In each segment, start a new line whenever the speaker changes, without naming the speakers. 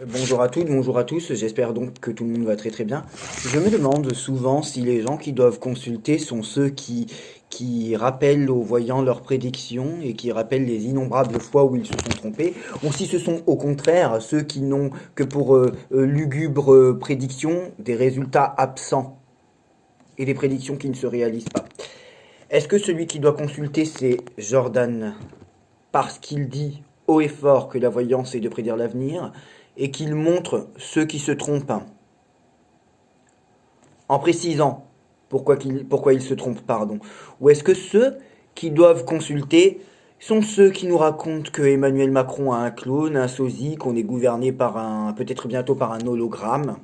Bonjour à toutes, bonjour à tous, j'espère donc que tout le monde va très très bien. Je me demande souvent si les gens qui doivent consulter sont ceux qui rappellent aux voyants leurs prédictions et qui rappellent les innombrables fois où ils se sont trompés, ou si ce sont au contraire ceux qui n'ont que pour lugubres prédictions des résultats absents et des prédictions qui ne se réalisent pas. Est-ce que celui qui doit consulter c'est Jordan parce qu'il dit haut et fort que la voyance est de prédire l'avenir et qu'il montre ceux qui se trompent en précisant pourquoi ils se trompent, pardon. Ou est-ce que ceux qui doivent consulter sont ceux qui nous racontent que Emmanuel Macron a un clone, un sosie, qu'on est gouverné par peut-être bientôt par un hologramme,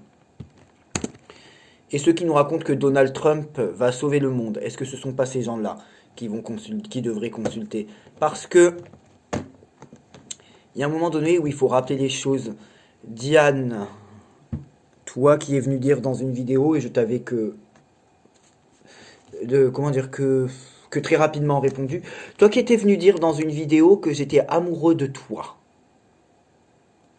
et ceux qui nous racontent que Donald Trump va sauver le monde? Est-ce que ce sont pas ces gens-là qui devraient consulter? Parce que il y a un moment donné où il faut rappeler les choses. Diane, toi qui es venu dire dans une vidéo, et je t'avais comment dire, que très rapidement répondu, toi qui étais venu dire dans une vidéo que j'étais amoureux de toi.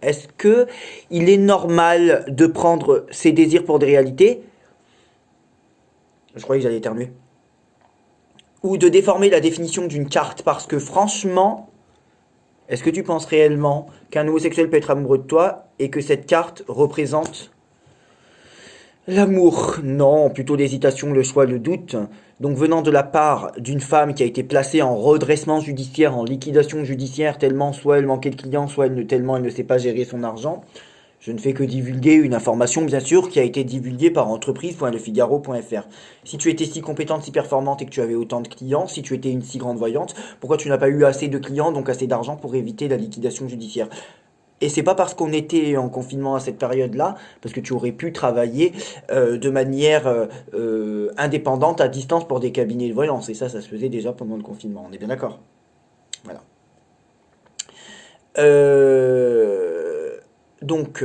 Est-ce que il est normal de prendre ses désirs pour des réalités? Je croyais que j'allais éternuer. Ou de déformer la définition d'une carte parce que franchement, est-ce que tu penses réellement qu'un homosexuel peut être amoureux de toi et que cette carte représente l'amour? Non, plutôt l'hésitation, le choix, le doute. Donc venant de la part d'une femme qui a été placée en redressement judiciaire, en liquidation judiciaire, tellement soit elle manquait de clients, soit tellement elle ne sait pas gérer son argent, je ne fais que divulguer une information, bien sûr, qui a été divulguée par entreprise.lefigaro.fr. Si tu étais si compétente, si performante et que tu avais autant de clients, si tu étais une si grande voyante, pourquoi tu n'as pas eu assez de clients, donc assez d'argent pour éviter la liquidation judiciaire? Et c'est pas parce qu'on était en confinement à cette période-là, parce que tu aurais pu travailler de manière indépendante à distance pour des cabinets de voyance. Et ça se faisait déjà pendant le confinement. On est bien d'accord? Voilà. Donc,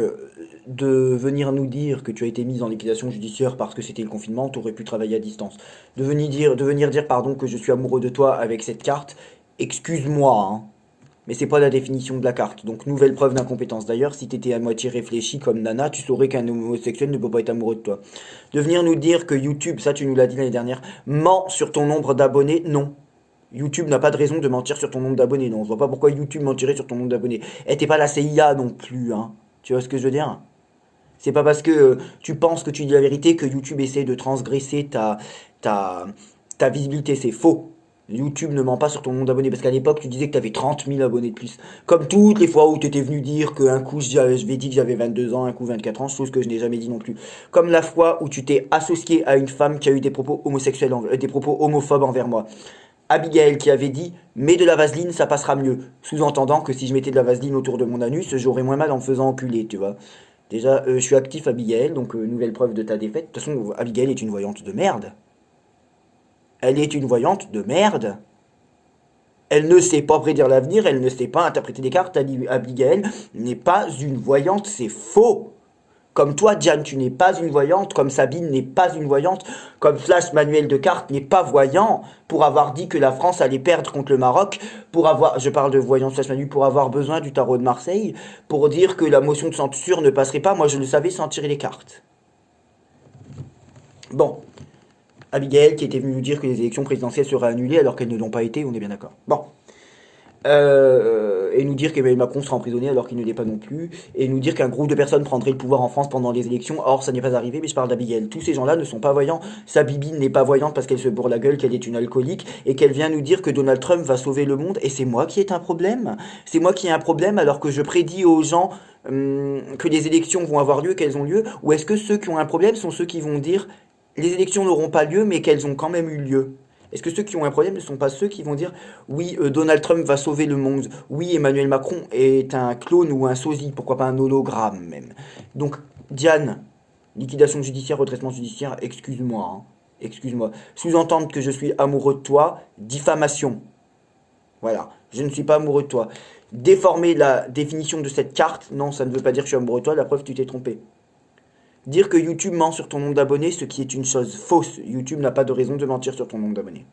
de venir nous dire que tu as été mise en liquidation judiciaire parce que c'était le confinement, tu aurais pu travailler à distance. De venir dire pardon, que je suis amoureux de toi avec cette carte, excuse-moi, hein. Mais c'est pas la définition de la carte. Donc nouvelle preuve d'incompétence. D'ailleurs, si t'étais à moitié réfléchi comme Nana, tu saurais qu'un homosexuel ne peut pas être amoureux de toi. De venir nous dire que YouTube, ça tu nous l'as dit l'année dernière, ment sur ton nombre d'abonnés, non. YouTube n'a pas de raison de mentir sur ton nombre d'abonnés. Non, je vois pas pourquoi YouTube mentirait sur ton nombre d'abonnés. Et t'es pas la CIA non plus, hein. Tu vois ce que je veux dire? C'est pas parce que tu penses que tu dis la vérité que YouTube essaie de transgresser ta, ta visibilité. C'est faux. YouTube ne ment pas sur ton nombre d'abonnés parce qu'à l'époque tu disais que tu avais 30 000 abonnés de plus. Comme toutes les fois où tu étais venu dire qu'un coup je vais dit que j'avais 22 ans, un coup 24 ans, chose que je n'ai jamais dit non plus. Comme la fois où tu t'es associé à une femme qui a eu des propos homosexuels, des propos homophobes envers moi. Abigail qui avait dit mets de la vaseline, ça passera mieux. Sous-entendant que si je mettais de la vaseline autour de mon anus, j'aurais moins mal en me faisant enculer, tu vois. Déjà, je suis actif Abigail, donc nouvelle preuve de ta défaite. De toute façon, Abigail est une voyante de merde. Elle est une voyante de merde. Elle ne sait pas prédire l'avenir, elle ne sait pas interpréter des cartes. Abigail n'est pas une voyante, c'est faux. Comme toi, Diane, tu n'es pas une voyante, comme Sabine n'est pas une voyante, comme Flash Manuel de Cartes n'est pas voyant, pour avoir dit que la France allait perdre contre le Maroc, pour avoir, je parle de voyance Flash Manuel, pour avoir besoin du tarot de Marseille, pour dire que la motion de censure ne passerait pas, moi je le savais sans tirer les cartes. Bon, Abigail qui était venue nous dire que les élections présidentielles seraient annulées alors qu'elles ne l'ont pas été, on est bien d'accord. Bon. Et nous dire qu'Emmanuel Macron sera emprisonné alors qu'il ne l'est pas non plus, et nous dire qu'un groupe de personnes prendrait le pouvoir en France pendant les élections, or ça n'est pas arrivé, mais je parle d'Abigail. Tous ces gens-là ne sont pas voyants. Sa bibine n'est pas voyante parce qu'elle se bourre la gueule, qu'elle est une alcoolique, et qu'elle vient nous dire que Donald Trump va sauver le monde, et c'est moi qui ai un problème. C'est moi qui ai un problème alors que je prédis aux gens que les élections vont avoir lieu, qu'elles ont lieu, ou est-ce que ceux qui ont un problème sont ceux qui vont dire les élections n'auront pas lieu, mais qu'elles ont quand même eu lieu? Est-ce que ceux qui ont un problème ne sont pas ceux qui vont dire oui, Donald Trump va sauver le monde, oui, Emmanuel Macron est un clone ou un sosie, pourquoi pas un hologramme même. Donc, Diane, liquidation judiciaire, redressement judiciaire, excuse-moi, hein, excuse-moi. Sous-entendre que je suis amoureux de toi, diffamation. Voilà, je ne suis pas amoureux de toi. Déformer la définition de cette carte, non, ça ne veut pas dire que je suis amoureux de toi, la preuve, tu t'es trompé. Dire que YouTube ment sur ton nombre d'abonnés, ce qui est une chose fausse. YouTube n'a pas de raison de mentir sur ton nombre d'abonnés.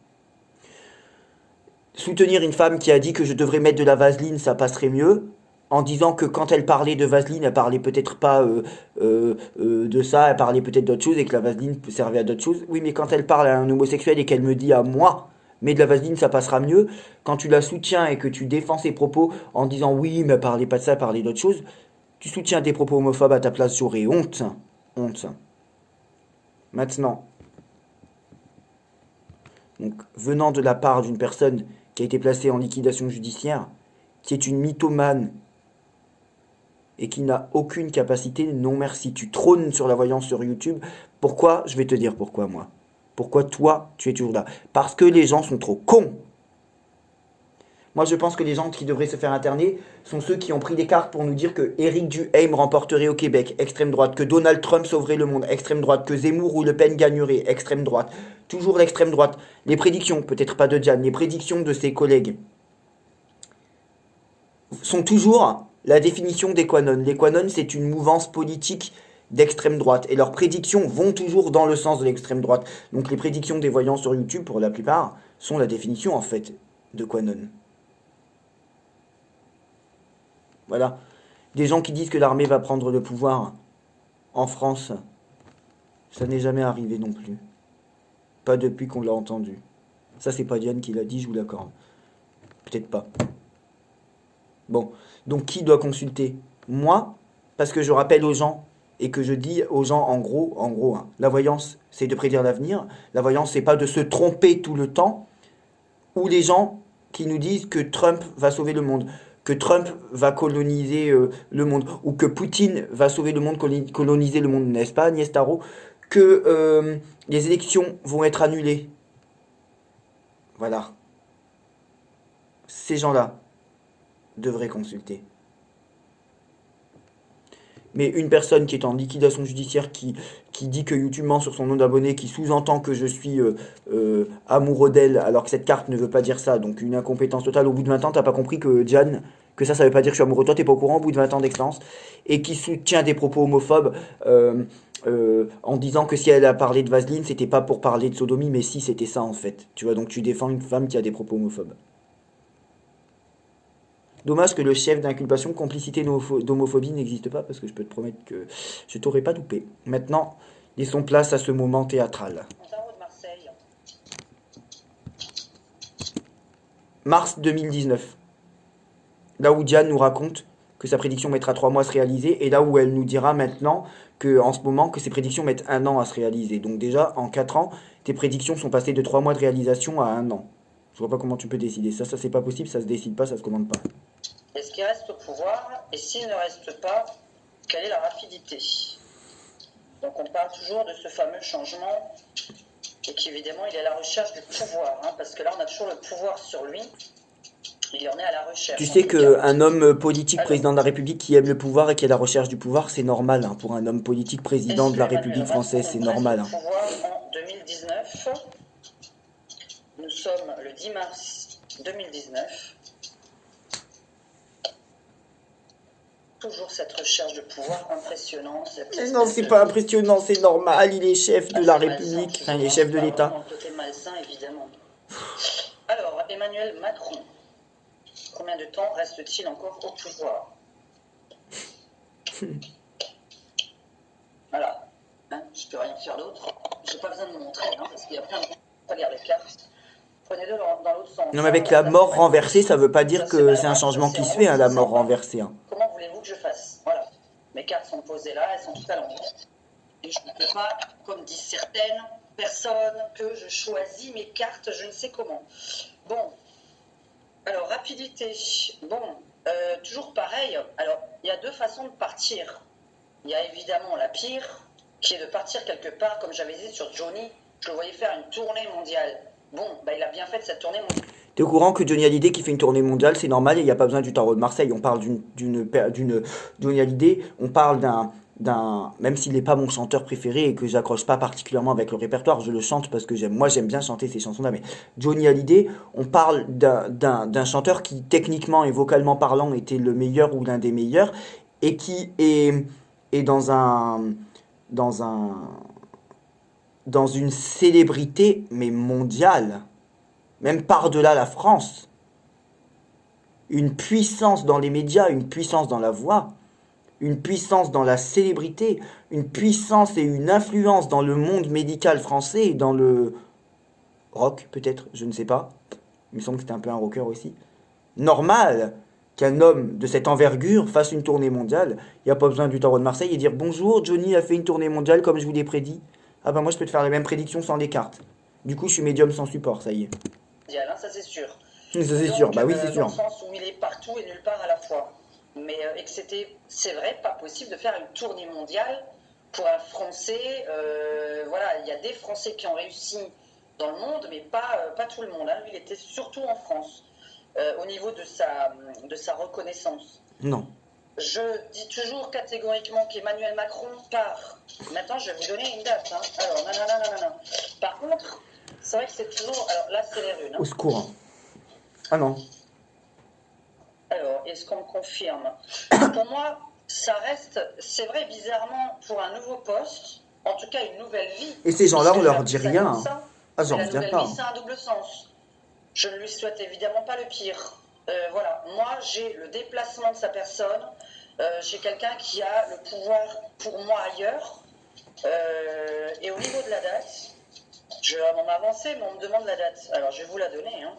Soutenir une femme qui a dit que je devrais mettre de la vaseline, ça passerait mieux, en disant que quand elle parlait de Vaseline, elle parlait peut-être pas de ça, elle parlait peut-être d'autre chose et que la Vaseline servait à d'autres choses. Oui, mais quand elle parle à un homosexuel et qu'elle me dit à moi, mais de la Vaseline ça passera mieux, quand tu la soutiens et que tu défends ses propos en disant oui, mais elle parlait pas de ça, elle parlait d'autre chose, tu soutiens des propos homophobes à ta place, j'aurais honte. Honte. Maintenant, donc venant de la part d'une personne qui a été placée en liquidation judiciaire, qui est une mythomane et qui n'a aucune capacité, non merci. Tu trônes sur la voyance sur YouTube. Pourquoi? Je vais te dire pourquoi, moi. Pourquoi toi, tu es toujours là? Parce que les gens sont trop cons. Moi, je pense que les gens qui devraient se faire interner sont ceux qui ont pris des cartes pour nous dire que Éric Duhaime remporterait au Québec, extrême droite, que Donald Trump sauverait le monde, extrême droite, que Zemmour ou Le Pen gagnerait, extrême droite. Toujours l'extrême droite. Les prédictions, peut-être pas de Diane, les prédictions de ses collègues sont toujours la définition des Quanon. Les Quanon, c'est une mouvance politique d'extrême droite. Et leurs prédictions vont toujours dans le sens de l'extrême droite. Donc les prédictions des voyants sur YouTube, pour la plupart, sont la définition, en fait, de Quanon. Voilà. Des gens qui disent que l'armée va prendre le pouvoir en France, ça n'est jamais arrivé non plus. Pas depuis qu'on l'a entendu. Ça, c'est pas Diane qui l'a dit, je vous l'accorde. Peut-être pas. Bon, donc qui doit consulter? Moi, parce que je rappelle aux gens et que je dis aux gens en gros, hein, la voyance, c'est de prédire l'avenir. La voyance, c'est pas de se tromper tout le temps. Ou les gens qui nous disent que Trump va sauver le monde, que Trump va coloniser le monde, ou que Poutine va sauver le monde, coloniser le monde, n'est-ce pas, Agnès Tarot? Que les élections vont être annulées. Voilà. Ces gens-là devraient consulter. Mais une personne qui est en liquidation judiciaire, qui dit que YouTube ment sur son nom d'abonné, qui sous-entend que je suis amoureux d'elle, alors que cette carte ne veut pas dire ça, donc une incompétence totale. Au bout de 20 ans, t'as pas compris que Diane, que ça veut pas dire que je suis amoureux de toi, t'es pas au courant au bout de 20 ans d'expérience, et qui soutient des propos homophobes en disant que si elle a parlé de Vaseline, c'était pas pour parler de sodomie, mais si, c'était ça en fait. Tu vois, donc tu défends une femme qui a des propos homophobes. Dommage que le chef d'inculpation, complicité d'homophobie n'existe pas, parce que je peux te promettre que je t'aurais pas loupé. Maintenant, laissons place à ce moment théâtral. Mars 2019. Là où Diane nous raconte que sa prédiction mettra 3 mois à se réaliser, et là où elle nous dira maintenant que, en ce moment, que ses prédictions mettent 1 an à se réaliser. Donc déjà, en 4 ans, tes prédictions sont passées de 3 mois de réalisation à 1 an. Je vois pas comment tu peux décider. Ça c'est pas possible, ça se décide pas, ça se commande pas.
Est-ce qu'il reste au pouvoir? Et s'il ne reste pas, quelle est la rapidité? Donc on parle toujours de ce fameux changement et qu'évidemment il est à la recherche du pouvoir, hein, parce que là on a toujours le pouvoir sur lui, il en est à la recherche.
Tu sais qu'un homme politique président de la République qui aime le pouvoir et qui est à la recherche du pouvoir, c'est normal, hein, pour un homme politique président de la République française, c'est normal.
Hein. Pouvoir en 2019, nous sommes le 10 mars 2019. Toujours cette recherche de pouvoir impressionnante.
Non, c'est pas impressionnant, c'est normal, il est chef de la République, enfin, il est chef de l'État.
Le côté malsain, évidemment. Alors, Emmanuel Macron, combien de temps reste-t-il encore au pouvoir? Voilà, hein, je peux rien faire d'autre. Je n'ai pas besoin de me montrer, hein, parce qu'il y a plein de gens qui pas lire les cartes. Prenez-le dans l'autre sens.
Non, mais avec la mort renversée, ça veut pas dire que c'est un changement qui se fait, hein, la mort renversée. Hein.
Comment voulez-vous que je fasse? Voilà. Mes cartes sont posées là, elles sont toutes à l'envers. Et je ne peux pas, comme disent certaines personnes, que je choisis mes cartes, je ne sais comment. Bon. Alors, rapidité. Bon, toujours pareil. Alors, il y a 2 façons de partir. Il y a évidemment la pire, qui est de partir quelque part, comme j'avais dit sur Johnny, je le voyais faire une tournée mondiale. Bon, bah, il a bien fait de cette tournée mondiale.
T'es au courant que Johnny Hallyday qui fait une tournée mondiale, c'est normal, il n'y a pas besoin du tarot de Marseille. On parle d'une Johnny Hallyday, on parle même s'il n'est pas mon chanteur préféré et que j'accroche pas particulièrement avec le répertoire, je le chante parce que j'aime bien chanter ces chansons-là, mais Johnny Hallyday, on parle d'un chanteur qui, techniquement et vocalement parlant, était le meilleur ou l'un des meilleurs, et qui est dans une célébrité, mais mondiale, même par-delà la France. une puissance dans les médias, une puissance dans la voix, une puissance dans la célébrité, une puissance et une influence dans le monde médical français et dans le rock, peut-être, je ne sais pas. Il me semble que c'était un peu un rocker aussi. Normal qu'un homme de cette envergure fasse une tournée mondiale. Il n'y a pas besoin du Tarot de Marseille et dire bonjour, Johnny a fait une tournée mondiale comme je vous l'ai prédit. Ah bah moi je peux te faire les mêmes prédictions sans les cartes. Du coup je suis médium sans support, ça y est.
Ça c'est sûr.
Ça c'est
Donc,
sûr, bah oui c'est
dans
sûr.
le sens où il est partout et nulle part à la fois. Mais et que c'est vrai, pas possible de faire une tournée mondiale pour un Français. Voilà, il y a des Français qui ont réussi dans le monde, mais pas tout le monde. Hein. Lui, il était surtout en France, au niveau de sa reconnaissance.
Non.
Je dis toujours catégoriquement qu'Emmanuel Macron part. Maintenant, je vais vous donner une date. Hein. Alors, nanana. Par contre, c'est vrai que c'est toujours... Alors là, c'est les runes. Hein.
Au secours. Ah non.
Alors, est-ce qu'on me confirme? Pour moi, ça reste... C'est vrai, bizarrement, pour un nouveau poste, en tout cas une nouvelle vie.
Et ces gens-là, on leur dit rien. Ah, j'en
la
reviens
nouvelle
pas.
vie, c'est un double sens. Je ne lui souhaite évidemment pas le pire. Voilà, moi j'ai le déplacement de sa personne, j'ai quelqu'un qui a le pouvoir pour moi ailleurs, et au niveau de la date, je vais m'en avancer, mais on me demande la date. Alors je vais vous la donner, hein.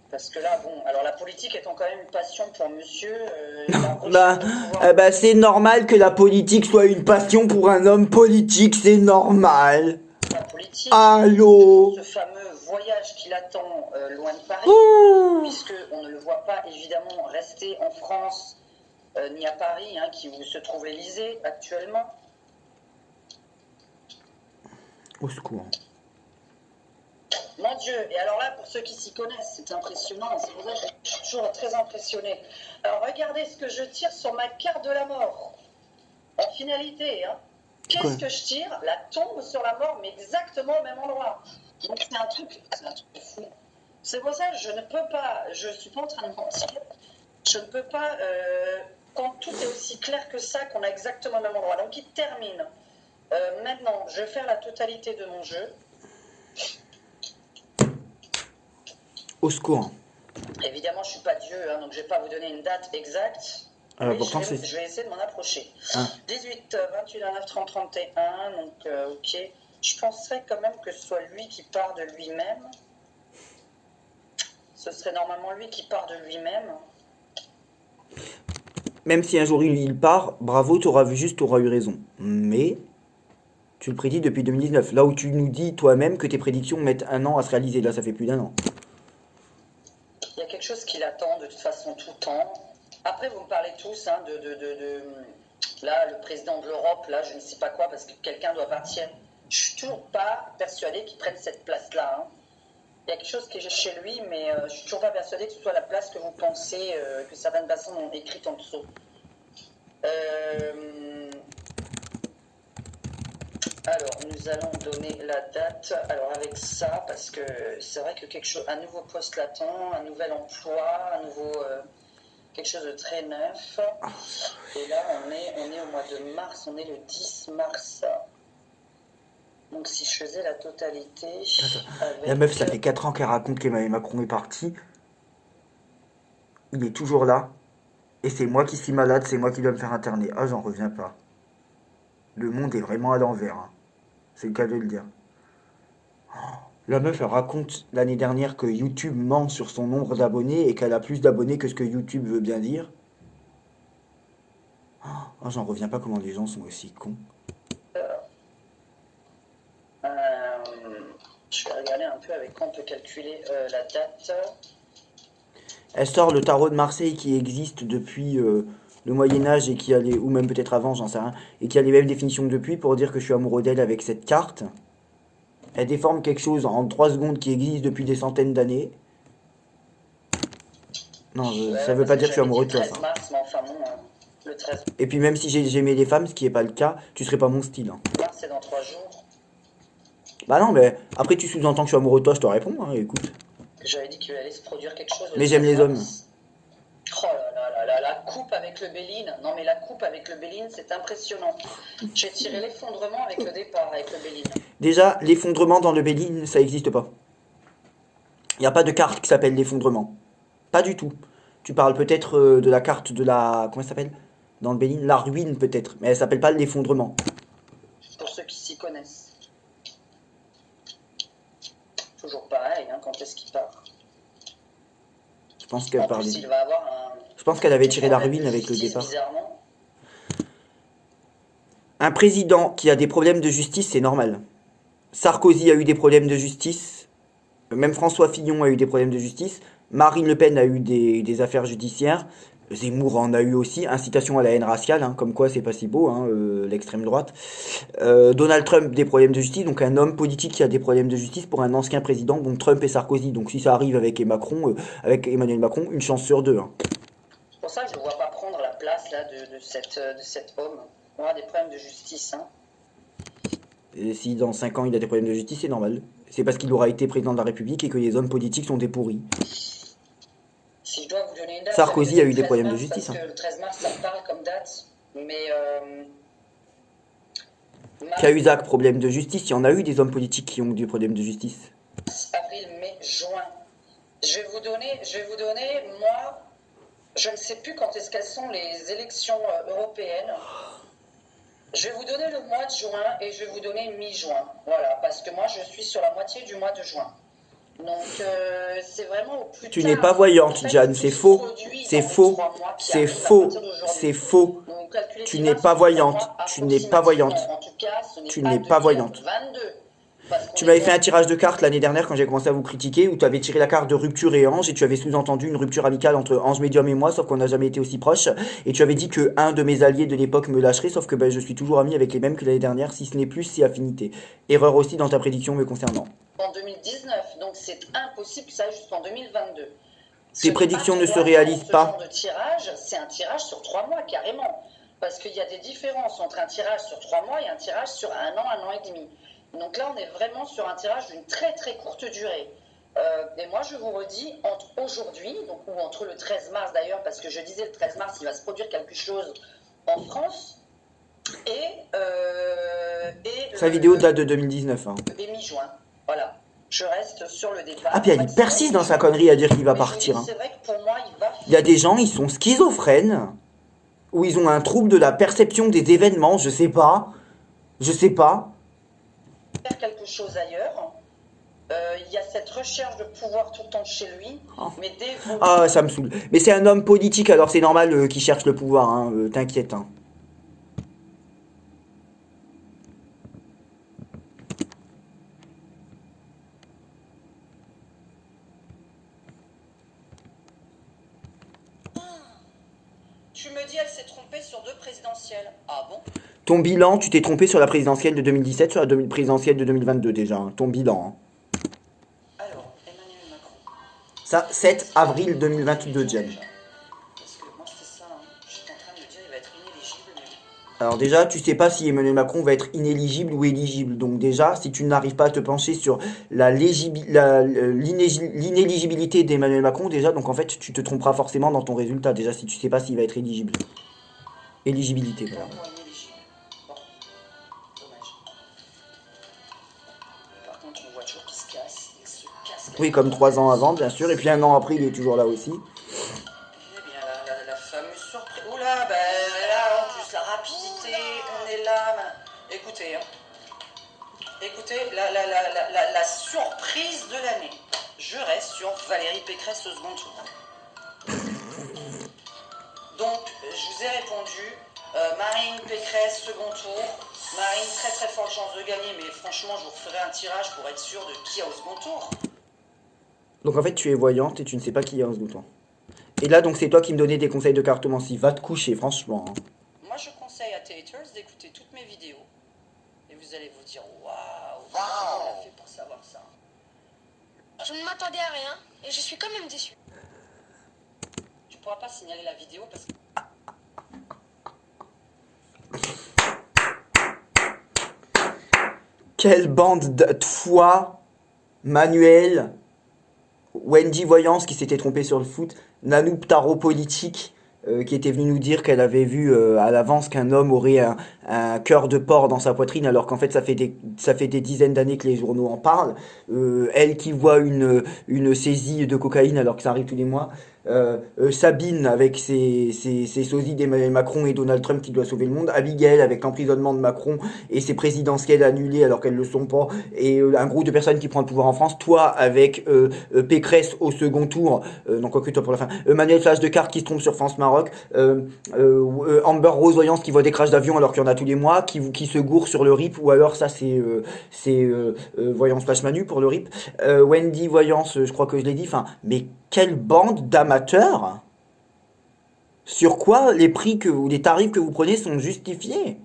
Parce que là, bon, alors la politique étant quand même une passion pour monsieur,
bah c'est normal que la politique soit une passion pour un homme politique, c'est normal.
La politique,
allô,
ce fameux voyage qui l'attend loin de Paris, puisqu'on ne le voit pas évidemment rester en France ni à Paris, hein, où se trouve l'Élysée actuellement.
Au secours.
Mon Dieu, et alors là, pour ceux qui s'y connaissent, c'est impressionnant, c'est pour ça que je suis toujours très impressionné. Alors regardez ce que je tire sur ma carte de la mort. En finalité, hein. Qu'est-ce que je tire? La tombe sur la mort, mais exactement au même endroit. Donc c'est un truc de fou. C'est pour ça que je ne peux pas, je suis pas en train de mentir, je ne peux pas, quand tout est aussi clair que ça, qu'on a exactement au même endroit. Donc il termine. Maintenant, je vais faire la totalité de mon jeu.
Au secours.
Évidemment, je ne suis pas Dieu, hein, donc je ne vais pas vous donner une date exacte.
Alors, pourtant,
je vais essayer de m'en approcher.
Ah.
18, 28, 29, 30, 31, donc ok. Je penserais quand même que ce soit lui qui part de lui-même. Ce serait normalement lui qui part de lui-même.
Même si un jour il part, bravo, tu auras eu raison. Mais tu le prédis depuis 2019. Là où tu nous dis toi-même que tes prédictions mettent 1 an à se réaliser. Là, ça fait plus d'1 an.
Il y a quelque chose qui l'attend de toute façon tout le temps. Après, vous me parlez tous hein, là, le président de l'Europe, là, je ne sais pas quoi, parce que quelqu'un doit partir. Je suis toujours pas persuadée qu'il prenne cette place-là. Hein. Il y a quelque chose qui est chez lui, mais je suis toujours pas persuadée que ce soit la place que vous pensez, que certaines personnes ont écrite en dessous. Alors, nous allons donner la date. Alors, avec ça, parce que c'est vrai que un nouveau poste l'attend, un nouvel emploi, quelque chose de très neuf. Et là, on est au mois de mars, on est le 10 mars. Donc, si je faisais la totalité. Avec...
La meuf, ça fait 4 ans qu'elle raconte qu'Emmanuel Macron est parti. Il est toujours là. Et c'est moi qui suis malade, c'est moi qui dois me faire interner. Ah, j'en reviens pas. Le monde est vraiment à l'envers. Hein. C'est le cas de le dire. La meuf, elle raconte l'année dernière que YouTube ment sur son nombre d'abonnés et qu'elle a plus d'abonnés que ce que YouTube veut bien dire. Oh, j'en reviens pas comment les gens sont aussi cons.
Je vais regarder un peu avec quoi on peut calculer la date.
Elle sort le tarot de Marseille qui existe depuis le Moyen-Âge et qui a ou même peut-être avant, j'en sais rien, et qui a les mêmes définitions que depuis pour dire que je suis amoureux d'elle avec cette carte. Elle déforme quelque chose en 3 secondes qui existe depuis des centaines d'années. Non, ça veut pas dire que je suis amoureux de toi, ça.
Mars, mais enfin bon, le 13
Et puis même si j'aimais les femmes, ce qui est pas le cas, tu serais pas mon style. Hein.
mars, c'est dans 3 jours.
Bah non, mais après tu sous-entends que je suis amoureux de toi, je te réponds, hein, écoute.
J'avais dit qu'il allait se produire quelque chose.
Mais j'aime les hommes.
Oh là là, la coupe avec le Béline. Non mais la coupe avec le Béline, c'est impressionnant. J'ai tiré l'effondrement avec le départ, avec le Béline.
Déjà, l'effondrement dans le Béline, ça existe pas. Il n'y a pas de carte qui s'appelle l'effondrement. Pas du tout. Tu parles peut-être de la carte de la... Comment elle s'appelle? Dans le Bénin? La ruine peut-être. Mais elle s'appelle pas l'effondrement.
Pour ceux qui s'y connaissent. Toujours pareil, hein, quand est-ce qu'il part?
Je pense qu'elle
En
parlait.
plus, il va avoir un...
Je pense qu'elle avait tiré la
problème
ruine
de
avec le
justice,
départ.
bizarrement.
Un président qui a des problèmes de justice, c'est normal. Sarkozy a eu des problèmes de justice. Même François Fillon a eu des problèmes de justice. Marine Le Pen a eu des affaires judiciaires. Zemmour en a eu aussi. Incitation à la haine raciale, hein, comme quoi c'est pas si beau, hein, l'extrême droite. Donald Trump, des problèmes de justice. Donc un homme politique qui a des problèmes de justice pour un ancien président, donc Trump et Sarkozy. Donc si ça arrive avec Emmanuel Macron, une chance sur deux. Hein.
C'est pour ça que je ne vois pas prendre la place là, de cet homme. On a des problèmes de justice. Hein.
Et si dans 5 ans il a des problèmes de justice, c'est normal. C'est parce qu'il aura été président de la République et que les hommes politiques sont des pourris.
Si je dois vous donner une date,
Sarkozy a eu des problèmes de justice.
Parce que le 13 mars, ça me parle comme date. Mais...
Cahuzac, problème de justice. Il y en a eu des hommes politiques qui ont eu des problèmes de justice.
Avril, mai, juin. Je vais vous donner, moi, je ne sais plus quand est-ce qu'elles sont les élections européennes. Je vais vous donner le mois de juin et je vais vous donner mi-juin. Voilà, parce que moi, je suis sur la moitié du mois de juin. Donc, c'est vraiment au plus
Tu
tard.
n'es pas voyante,
En fait,
Jeanne, c'est faux. C'est faux. C'est faux. C'est faux. Tu n'es pas voyante. Tu n'es pas voyante.
En tout cas, ce n'est
Tu
pas
n'es pas voyante.
2022, parce qu'on
Tu m'avais
est
fait un tirage de cartes l'année dernière quand j'ai commencé à vous critiquer, où tu avais tiré la carte de rupture et Ange, et tu avais sous-entendu une rupture amicale entre Ange Médium et moi, sauf qu'on n'a jamais été aussi proches. Et tu avais dit que un de mes alliés de l'époque me lâcherait, sauf que ben, je suis toujours ami avec les mêmes que l'année dernière, si ce n'est plus, si affinité. Erreur aussi dans ta prédiction me concernant.
en 2019, donc c'est impossible que ça aille jusqu'en 2022.
Tes prédictions ne se réalisent pas.
Ce genre de tirage, c'est un tirage sur 3 mois carrément. Parce qu'il y a des différences entre un tirage sur 3 mois et un tirage sur un an et demi. Donc là, on est vraiment sur un tirage d'une très très courte durée. Et moi, je vous redis, entre aujourd'hui, ou entre le 13 mars d'ailleurs, parce que je disais le 13 mars, il va se produire quelque chose en France, et
Sa vidéo date de 2019. Hein.
Et mi-juin, voilà. Je reste sur le départ.
Ah, puis il persiste dans sa connerie à dire qu'il va partir. Hein.
C'est vrai que pour moi,
il y a des gens, ils sont schizophrènes, ou ils ont un trouble de la perception des événements, je sais pas.
Faire quelque chose ailleurs. Il y a cette recherche de pouvoir tout le temps chez lui, mais dès vous...
Ah, ça me saoule. Mais c'est un homme politique, alors c'est normal qu'il cherche le pouvoir, hein, t'inquiète. Hein.
Tu me dis, elle s'est trompée sur 2 présidentielles. Ah bon?
Ton bilan, tu t'es trompé sur la présidentielle de 2017, sur la présidentielle de 2022 déjà. Hein. Ton bilan. Hein.
Alors, Emmanuel Macron.
Ça, 7 avril 2022, Jen.
Parce que moi, c'est ça. Hein. J'étais en train de me dire, il va être inéligible. Mais...
Alors déjà, tu sais pas si Emmanuel Macron va être inéligible ou éligible. Donc déjà, si tu n'arrives pas à te pencher sur l'inéligibilité d'Emmanuel Macron, déjà, donc en fait, tu te tromperas forcément dans ton résultat. Déjà, si tu sais pas s'il va être éligible. Éligibilité, voilà. Oui, comme 3 ans avant, bien sûr. Et puis 1 an après, il est toujours là aussi.
Eh bien, la fameuse surprise. Oula, ben là, en plus, la rapidité, on est là. Ben, écoutez, la surprise de l'année. Je reste sur Valérie Pécresse au second tour. Donc, je vous ai répondu. Marine Pécresse, second tour. Marine, très très forte chance de gagner, mais franchement, je vous referai un tirage pour être sûr de qui a au second tour.
Donc en fait, tu es voyante et tu ne sais pas qui est en second tour. Et là, donc c'est toi qui me donnais des conseils de cartomancie. Va te coucher, franchement. Hein.
Moi, je conseille à tes haters d'écouter toutes mes vidéos. Et vous allez vous dire, waouh, comment on a fait pour savoir ça?
Je ne m'attendais à rien et je suis quand même déçu.
Tu pourras pas signaler la vidéo parce que...
Quelle bande de foi, Manuel, Wendy Voyance qui s'était trompée sur le foot, Nanoub Tarot politique, qui était venue nous dire qu'elle avait vu à l'avance qu'un homme aurait un cœur de porc dans sa poitrine, alors qu'en fait ça fait des dizaines d'années que les journaux en parlent. Elle qui voit une saisie de cocaïne alors que ça arrive tous les mois. Sabine avec ses sosies d'Emmanuel Macron et Donald Trump qui doit sauver le monde. Abigail avec l'emprisonnement de Macron et ses présidentielles annulées alors qu'elles ne le sont pas. Et un groupe de personnes qui prend le pouvoir en France. Toi avec Pécresse au second tour. Non, quoi que toi pour la fin. Manuel Flash de cartes qui se trompe sur France-Maroc. Amber Rose Voyance qui voit des crashs d'avion alors qu'il y en a tous les mois. Qui se gourre sur le RIP. Ou alors ça c'est Voyance Flash Manu pour le RIP. Wendy Voyance, je crois que je l'ai dit. Enfin, mais quelle bande d'amateurs! Sur quoi les prix ou les tarifs que vous prenez sont justifiés?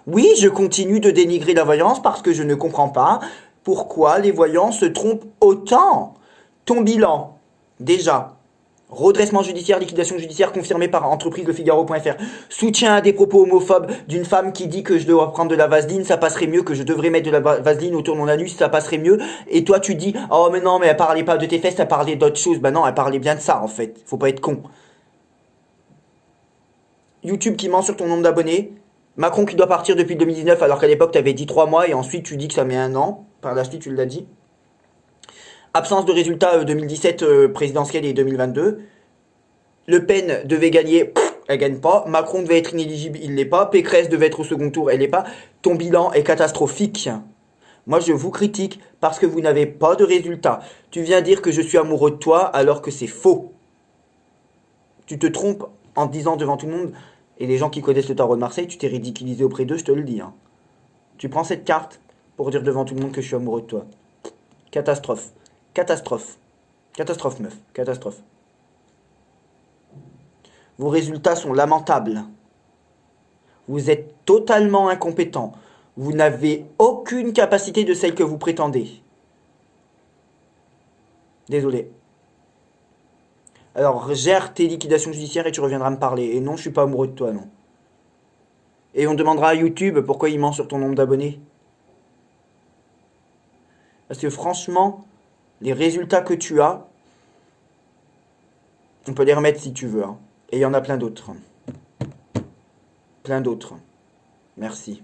Oui, je continue de dénigrer la voyance parce que je ne comprends pas pourquoi les voyants se trompent autant. Ton bilan, déjà, redressement judiciaire, liquidation judiciaire confirmée par entreprise lefigaro.fr. Soutien à des propos homophobes d'une femme qui dit que je dois prendre de la vaseline, ça passerait mieux, que je devrais mettre de la vaseline autour de mon anus, ça passerait mieux. Et toi tu dis, oh mais non, mais elle parlait pas de tes fesses, elle parlait d'autre chose. Bah non, elle parlait bien de ça en fait. Faut pas être con. YouTube qui ment sur ton nombre d'abonnés. Macron qui doit partir depuis 2019 alors qu'à l'époque tu avais dit 3 mois et ensuite tu dis que ça met un an. Par la suite tu l'as dit. Absence de résultats 2017 présidentielle et 2022. Le Pen devait gagner, elle gagne pas. Macron devait être inéligible, il l'est pas. Pécresse devait être au second tour, elle l'est pas. Ton bilan est catastrophique. Moi je vous critique parce que vous n'avez pas de résultats. Tu viens dire que je suis amoureux de toi alors que c'est faux. Tu te trompes en disant devant tout le monde, et les gens qui connaissent le tarot de Marseille, tu t'es ridiculisé auprès d'eux, je te le dis. Hein. Tu prends cette carte pour dire devant tout le monde que je suis amoureux de toi. Catastrophe. Catastrophe. Catastrophe, meuf. Catastrophe. Vos résultats sont lamentables. Vous êtes totalement incompétent. Vous n'avez aucune capacité de celle que vous prétendez. Désolé. Alors, gère tes liquidations judiciaires et tu reviendras me parler. Et non, je suis pas amoureux de toi, non. Et on demandera à YouTube pourquoi il ment sur ton nombre d'abonnés. Parce que franchement, les résultats que tu as, on peut les remettre si tu veux. Hein. Et il y en a plein d'autres. Plein d'autres. Merci.